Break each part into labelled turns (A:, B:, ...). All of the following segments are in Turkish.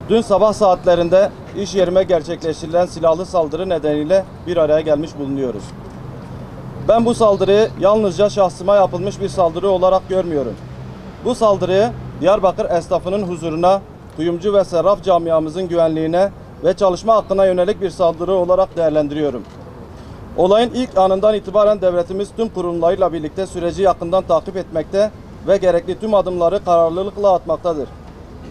A: Dün sabah saatlerinde iş yerime gerçekleştirilen silahlı saldırı nedeniyle bir araya gelmiş bulunuyoruz. Ben bu saldırıyı yalnızca şahsıma yapılmış bir saldırı olarak görmüyorum. Bu saldırıyı Diyarbakır esnafının huzuruna, kuyumcu ve serraf camiamızın güvenliğine ve çalışma hakkına yönelik bir saldırı olarak değerlendiriyorum. Olayın ilk anından itibaren devletimiz tüm kurumlarıyla birlikte süreci yakından takip etmekte ve gerekli tüm adımları kararlılıkla atmaktadır.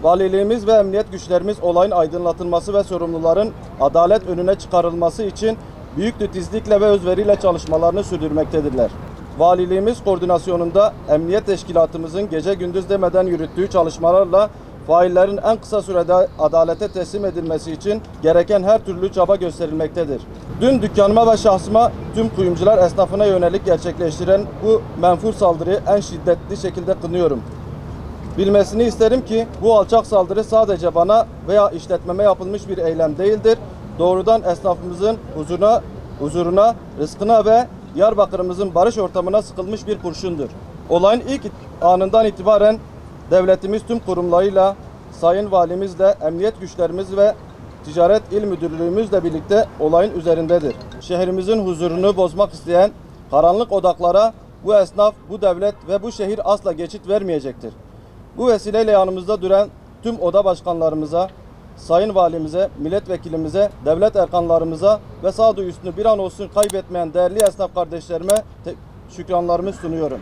A: Valiliğimiz ve emniyet güçlerimiz olayın aydınlatılması ve sorumluların adalet önüne çıkarılması için büyük titizlikle ve özveriyle çalışmalarını sürdürmektedirler. Valiliğimiz koordinasyonunda emniyet teşkilatımızın gece gündüz demeden yürüttüğü çalışmalarla faillerin en kısa sürede adalete teslim edilmesi için gereken her türlü çaba gösterilmektedir. Dün dükkanıma ve şahsıma tüm kuyumcular esnafına yönelik gerçekleştiren bu menfur saldırıyı en şiddetli şekilde kınıyorum. Bilmesini isterim ki bu alçak saldırı sadece bana veya işletmeme yapılmış bir eylem değildir. Doğrudan esnafımızın huzuruna, rızkına ve Diyarbakır'ımızın barış ortamına sıkılmış bir kurşundur. Olayın ilk anından itibaren devletimiz tüm kurumlarıyla, Sayın Valimizle, emniyet güçlerimiz ve Ticaret İl Müdürlüğümüzle birlikte olayın üzerindedir. Şehrimizin huzurunu bozmak isteyen karanlık odaklara bu esnaf, bu devlet ve bu şehir asla geçit vermeyecektir. Bu vesileyle yanımızda duran tüm oda başkanlarımıza, Sayın Valimize, milletvekilimize, devlet erkanlarımıza ve sağduyusunu bir an olsun kaybetmeyen değerli esnaf kardeşlerime şükranlarımı sunuyorum.